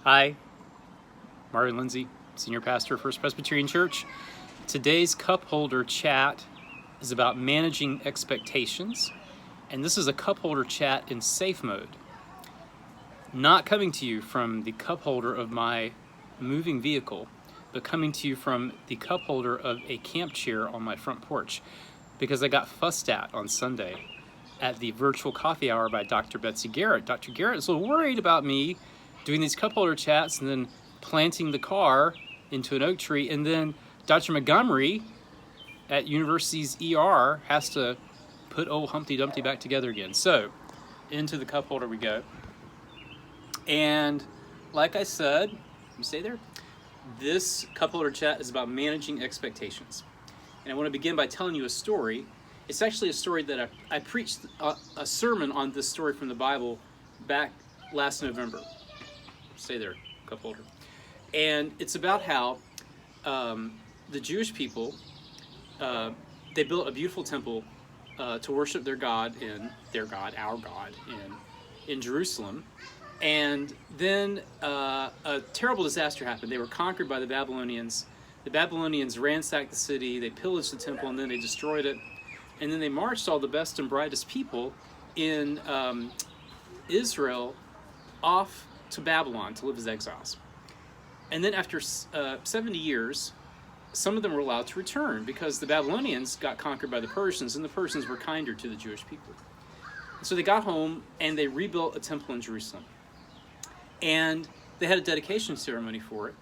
Hi, Marvin Lindsay, Senior Pastor of First Presbyterian Church. Today's cup holder chat is about managing expectations, and this is a cup holder chat in safe mode. Not coming to you from the cup holder of my moving vehicle, but coming to you from the cup holder of a camp chair on my front porch, because I got fussed at on Sunday at the virtual coffee hour by Dr. Betsy Garrett. Dr. Garrett is a little worried about me doing these cup holder chats and then planting the car into an oak tree, and then Dr. Montgomery at University's ER has to put old Humpty Dumpty back together again. So into the cup holder we go. And like I said, you stay there. This cup holder chat is about managing expectations. And I want to begin by telling you a story. It's actually a story that I preached a sermon on this story from the Bible back last November. Stay there, cup holder. And it's about how the Jewish people, they built a beautiful temple to worship their God, our God, in Jerusalem. And then a terrible disaster happened. They were conquered by the Babylonians. The Babylonians ransacked the city, they pillaged the temple, and then they destroyed it. And then they marched all the best and brightest people in Israel off to Babylon to live as exiles. And then after 70 years, some of them were allowed to return because the Babylonians got conquered by the Persians, and the Persians were kinder to the Jewish people. So they got home and they rebuilt a temple in Jerusalem. And they had a dedication ceremony for it.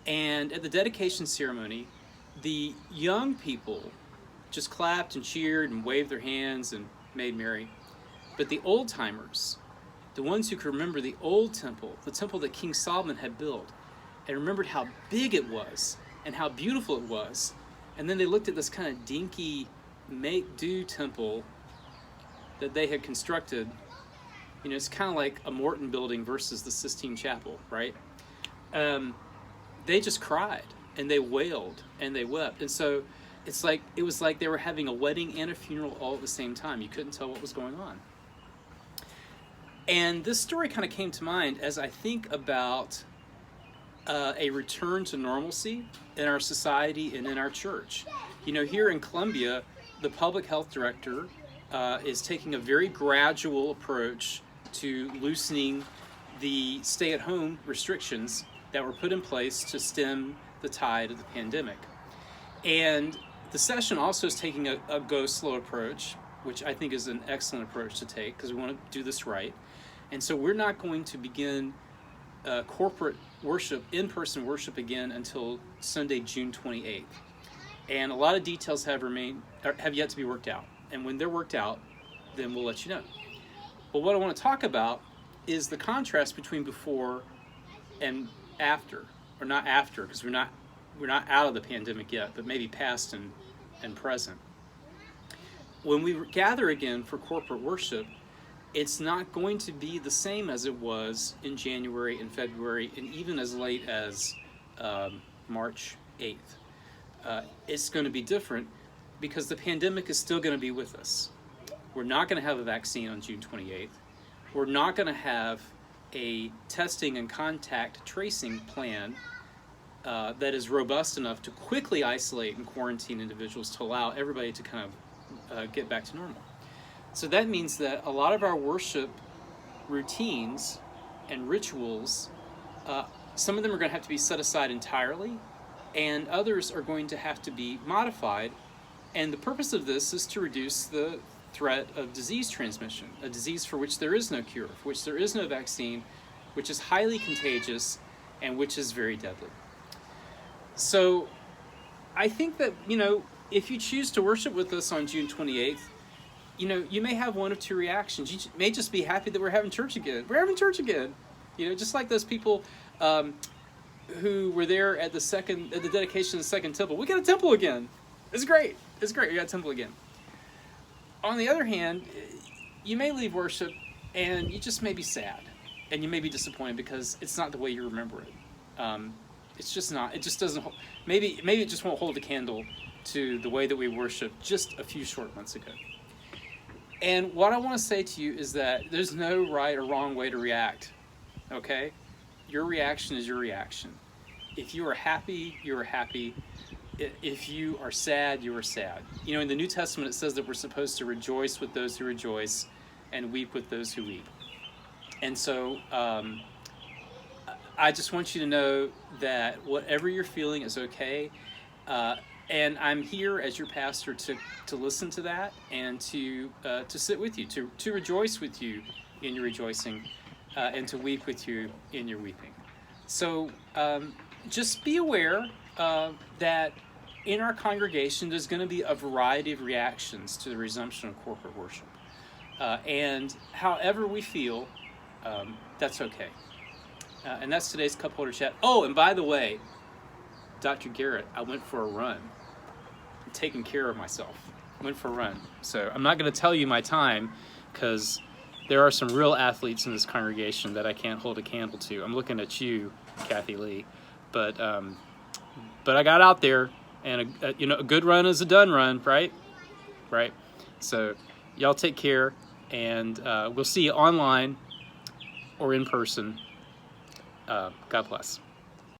And at the dedication ceremony, the young people just clapped and cheered and waved their hands and made merry. But the old-timers, the ones who could remember the old temple, the temple that King Solomon had built, and remembered how big it was and how beautiful it was, and then they looked at this kind of dinky, make-do temple that they had constructed. You know, it's kind of like a Morton building versus the Sistine Chapel, right? They just cried, and they wailed, and they wept. And so it was like they were having a wedding and a funeral all at the same time. You couldn't tell what was going on. And this story kind of came to mind as I think about a return to normalcy in our society and in our church. You know, here in Columbia, the public health director is taking a very gradual approach to loosening the stay-at-home restrictions that were put in place to stem the tide of the pandemic. And the session also is taking a go-slow approach, which I think is an excellent approach to take because we want to do this right. And so we're not going to begin corporate worship, in-person worship again until Sunday, June 28th. And a lot of details have yet to be worked out. And when they're worked out, then we'll let you know. But what I want to talk about is the contrast between before and after, or not after, because we're not out of the pandemic yet, but maybe past and present. When we gather again for corporate worship, it's not going to be the same as it was in January and February, and even as late as March 8th. It's going to be different because the pandemic is still going to be with us. We're not going to have a vaccine on June 28th. We're not going to have a testing and contact tracing plan that is robust enough to quickly isolate and quarantine individuals to allow everybody to kind of get back to normal. So that means that a lot of our worship routines and rituals, some of them are going to have to be set aside entirely, and others are going to have to be modified. And the purpose of this is to reduce the threat of disease transmission, a disease for which there is no cure, for which there is no vaccine, which is highly contagious, and which is very deadly. So I think that, you know, if you choose to worship with us on June 28th, you know, you may have one of two reactions. You may just be happy that we're having church again. We're having church again. You know, just like those people who were there at the dedication of the second temple. We got a temple again. It's great. It's great. We got a temple again. On the other hand, you may leave worship and you just may be sad and you may be disappointed because it's not the way you remember it. It's just not. It just doesn't. Maybe it just won't hold a candle to the way that we worshiped just a few short months ago. And what I want to say to you is that there's no right or wrong way to react, okay? Your reaction is your reaction. If you are happy, you are happy. If you are sad, you are sad. You know, in the New Testament, it says that we're supposed to rejoice with those who rejoice and weep with those who weep. And so I just want you to know that whatever you're feeling is okay. And I'm here as your pastor to listen to that and to sit with you, to rejoice with you in your rejoicing, and to weep with you in your weeping. So just be aware that in our congregation there's going to be a variety of reactions to the resumption of corporate worship. And however we feel, that's okay. And that's today's Cup Holder Chat. Oh, and by the way, Dr. Garrett, I went for a run. I'm taking care of myself. I went for a run. So I'm not going to tell you my time because there are some real athletes in this congregation that I can't hold a candle to. I'm looking at you, Kathy Lee. But I got out there, and a good run is a done run, right? Right. So y'all take care, and we'll see you online or in person. God bless.